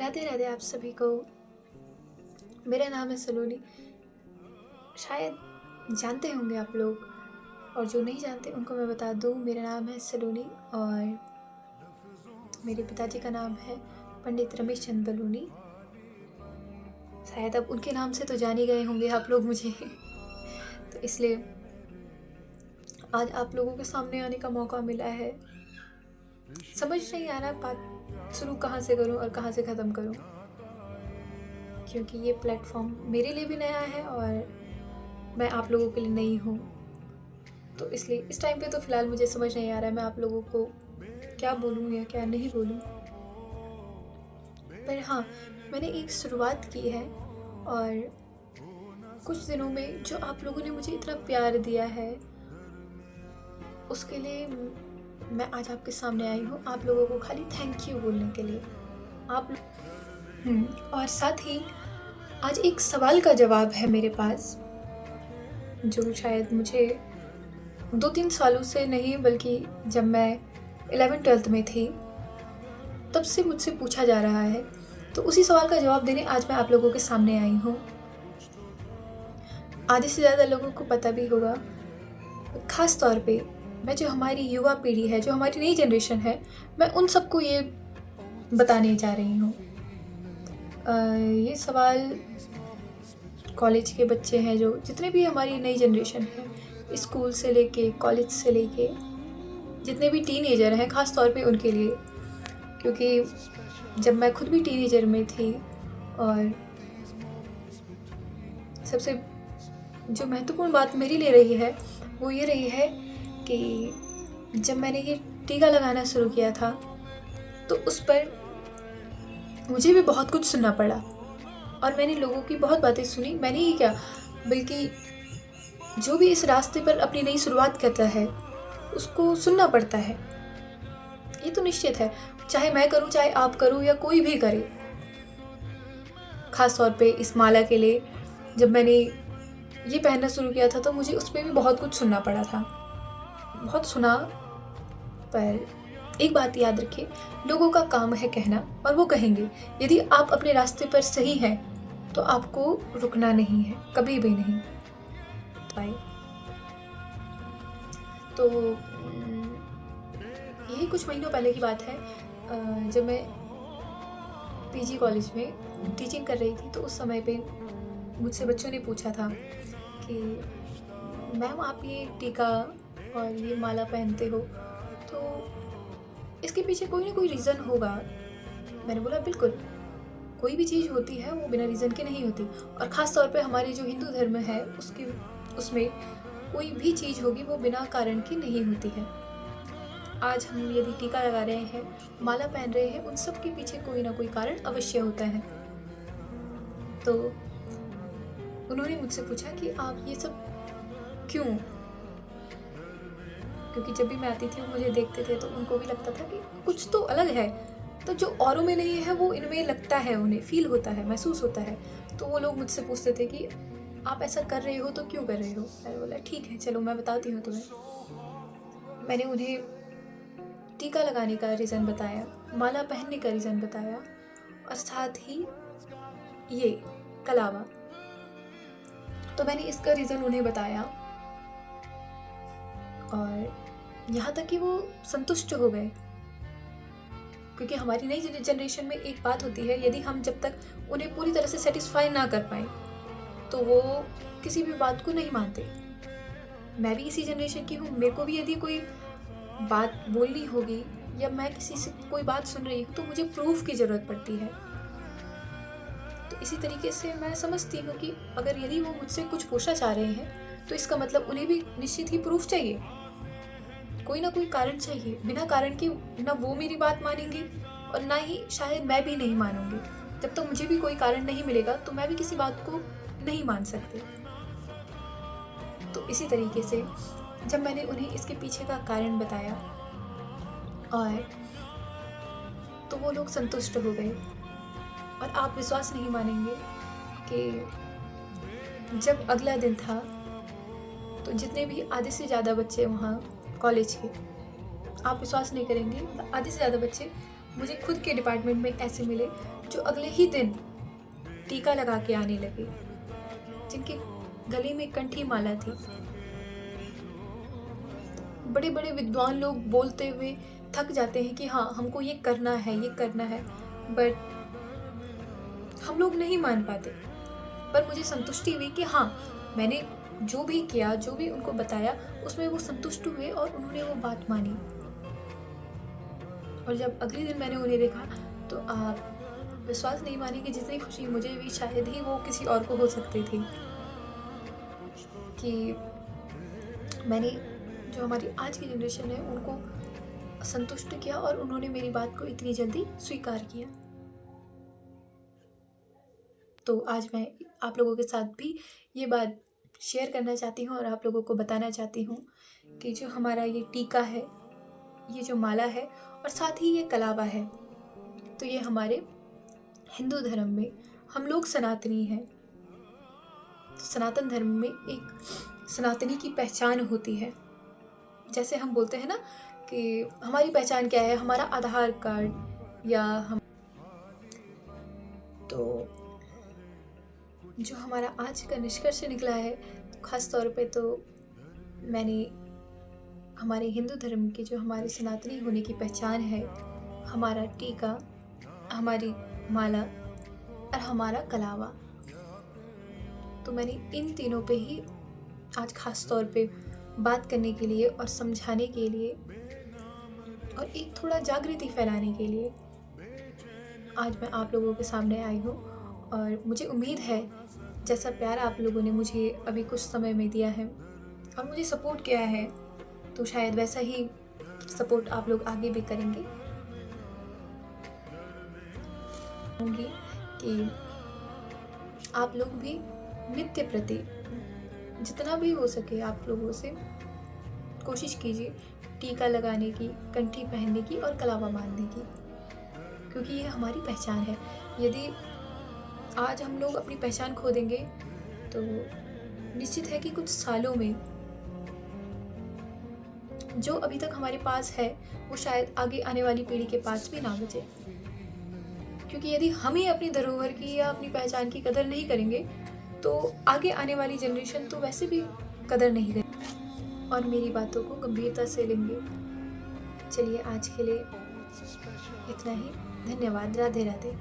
राधे राधे आप सभी को। मेरा नाम है सलोनी। शायद जानते होंगे आप लोग, और जो नहीं जानते उनको मैं बता दूं, मेरा नाम है सलोनी और मेरे पिताजी का नाम है पंडित रमेश चंद बलूनी। शायद अब उनके नाम से तो जान ही गए होंगे आप लोग मुझे तो इसलिए आज आप लोगों के सामने आने का मौका मिला है। समझ नहीं आ रहा बात शुरू कहाँ से करूं और कहाँ से ख़त्म करूं, क्योंकि ये प्लेटफॉर्म मेरे लिए भी नया है और मैं आप लोगों के लिए नई हूँ। तो इसलिए इस टाइम पे तो फ़िलहाल मुझे समझ नहीं आ रहा है मैं आप लोगों को क्या बोलूँ या क्या नहीं बोलूँ। पर हाँ, मैंने एक शुरुआत की है और कुछ दिनों में जो आप लोगों ने मुझे इतना प्यार दिया है उसके लिए मैं आज आपके सामने आई हूँ, आप लोगों को खाली थैंक यू बोलने के लिए। और साथ ही आज एक सवाल का जवाब है मेरे पास, जो शायद मुझे 2-3 सालों से नहीं बल्कि जब मैं 11th-12th में थी तब से मुझसे पूछा जा रहा है। तो उसी सवाल का जवाब देने आज मैं आप लोगों के सामने आई हूँ। आधे से ज़्यादा लोगों को पता भी होगा, ख़ास तौर पे मैं जो हमारी युवा पीढ़ी है, जो हमारी नई जनरेशन है, मैं उन सबको ये बताने जा रही हूँ। ये सवाल कॉलेज के बच्चे हैं, जो जितने भी हमारी नई जनरेशन है, स्कूल से लेके कॉलेज से लेके जितने भी टीनेजर हैं, ख़ास तौर पे उनके लिए, क्योंकि जब मैं खुद भी टीनेजर में थी और सबसे जो महत्वपूर्ण बात मेरे लिए रही है वो ये रही है कि जब मैंने ये टीका लगाना शुरू किया था तो उस पर मुझे भी बहुत कुछ सुनना पड़ा और मैंने लोगों की बहुत बातें सुनी। मैंने ही क्या, बल्कि जो भी इस रास्ते पर अपनी नई शुरुआत करता है उसको सुनना पड़ता है। ये तो निश्चित है, चाहे मैं करूं, चाहे आप करूं या कोई भी करे। ख़ास तौर पे इस माला के लिए जब मैंने ये पहनना शुरू किया था तो मुझे उस पर भी बहुत कुछ सुनना पड़ा था, बहुत सुना। पर एक बात याद रखें, लोगों का काम है कहना और वो कहेंगे। यदि आप अपने रास्ते पर सही हैं तो आपको रुकना नहीं है, कभी भी नहीं। तो यही कुछ महीनों पहले की बात है, जब मैं पीजी कॉलेज में टीचिंग कर रही थी तो उस समय पे मुझसे बच्चों ने पूछा था कि मैम आप ये टीका और ये माला पहनते हो तो इसके पीछे कोई ना कोई रीज़न होगा। मैंने बोला बिल्कुल, कोई भी चीज़ होती है वो बिना रीज़न के नहीं होती, और ख़ास तौर पे हमारे जो हिंदू धर्म है उसमें कोई भी चीज़ होगी वो बिना कारण की नहीं होती है। आज हम यदि टीका लगा रहे हैं, माला पहन रहे हैं, उन सब के पीछे कोई ना कोई कारण अवश्य होता है। तो उन्होंने मुझसे पूछा कि आप ये सब क्यों, क्योंकि जब भी मैं आती थी वो मुझे देखते थे तो उनको भी लगता था कि कुछ तो अलग है, तो जो औरों में नहीं है वो इनमें लगता है, उन्हें फील होता है, महसूस होता है। तो वो लोग मुझसे पूछते थे कि आप ऐसा कर रहे हो तो क्यों कर रहे हो। मैंने बोला ठीक है, चलो मैं बताती हूँ तुम्हें। मैंने उन्हें टीका लगाने का रीज़न बताया, माला पहनने का रीज़न बताया और साथ ही ये कलावा, तो मैंने इसका रीज़न उन्हें बताया और यहाँ तक कि वो संतुष्ट हो गए। क्योंकि हमारी नई जनरेशन में एक बात होती है, यदि हम जब तक उन्हें पूरी तरह से सेटिस्फाई ना कर पाए तो वो किसी भी बात को नहीं मानते। मैं भी इसी जनरेशन की हूँ, मेरे को भी यदि कोई बात बोलनी होगी या मैं किसी से कोई बात सुन रही हूँ तो मुझे प्रूफ की ज़रूरत पड़ती है। तो इसी तरीके से मैं समझती हूँ कि अगर यदि वो मुझसे कुछ पूछना चाह रहे हैं तो इसका मतलब उन्हें भी निश्चित ही प्रूफ चाहिए, कोई ना कोई कारण चाहिए। बिना कारण के ना वो मेरी बात मानेंगे और ना ही शायद मैं भी नहीं मानूंगी। जब तक मुझे भी कोई कारण नहीं मिलेगा तो मैं भी किसी बात को नहीं मान सकती। तो इसी तरीके से जब मैंने उन्हें इसके पीछे का कारण बताया और तो वो लोग संतुष्ट हो गए। और आप विश्वास नहीं मानेंगे कि जब अगला दिन था तो जितने भी आधे से ज़्यादा बच्चे वहाँ कॉलेज के, आप विश्वास नहीं करेंगे, आधे से ज़्यादा बच्चे मुझे खुद के डिपार्टमेंट में ऐसे मिले जो अगले ही दिन टीका लगा के आने लगे, जिनके गले में कंठी माला थी। बड़े बड़े विद्वान लोग बोलते हुए थक जाते हैं कि हाँ, हमको ये करना है, ये करना है, बट हम लोग नहीं मान पाते। पर मुझे संतुष्टि हुई कि हाँ, मैंने जो भी किया, जो भी उनको बताया, उसमें वो संतुष्ट हुए और उन्होंने वो बात मानी। और जब अगले दिन मैंने उन्हें देखा तो आप विश्वास नहीं मानेंगे, जितनी खुशी मुझे हुई शायद ही वो किसी और को हो सकती थी, कि मैंने जो हमारी आज की जनरेशन है उनको संतुष्ट किया और उन्होंने मेरी बात को इतनी जल्दी स्वीकार किया। तो आज मैं आप लोगों के साथ भी ये बात शेयर करना चाहती हूँ और आप लोगों को बताना चाहती हूँ कि जो हमारा ये टीका है, ये जो माला है और साथ ही ये कलावा है, तो ये हमारे हिंदू धर्म में, हम लोग सनातनी हैं, तो सनातन धर्म में एक सनातनी की पहचान होती है। जैसे हम बोलते हैं ना कि हमारी पहचान क्या है, हमारा आधार कार्ड या हम, तो जो हमारा आज का निष्कर्ष निकला है, ख़ास तौर पे तो मैंने हमारे हिंदू धर्म की जो हमारे सनातनी होने की पहचान है, हमारा टीका, हमारी माला और हमारा कलावा, तो मैंने इन तीनों पे ही आज ख़ास तौर पे बात करने के लिए और समझाने के लिए और एक थोड़ा जागृति फैलाने के लिए आज मैं आप लोगों के सामने आई हूँ। और मुझे उम्मीद है जैसा प्यार आप लोगों ने मुझे अभी कुछ समय में दिया है और मुझे सपोर्ट किया है, तो शायद वैसा ही सपोर्ट आप लोग आगे भी करेंगे। कहूँगी कि आप लोग भी नित्य प्रति जितना भी हो सके आप लोगों से कोशिश कीजिए टीका लगाने की, कंठी पहनने की और कलावा बांधने की, क्योंकि ये हमारी पहचान है। यदि आज हम लोग अपनी पहचान खो देंगे तो निश्चित है कि कुछ सालों में जो अभी तक हमारे पास है वो शायद आगे आने वाली पीढ़ी के पास भी ना बचे, क्योंकि यदि हम ही अपनी धरोहर की या अपनी पहचान की कदर नहीं करेंगे तो आगे आने वाली जनरेशन तो वैसे भी कदर नहीं करेगी और मेरी बातों को गंभीरता से लेंगे। चलिए आज के लिए इतना ही। धन्यवाद। राधे राधे।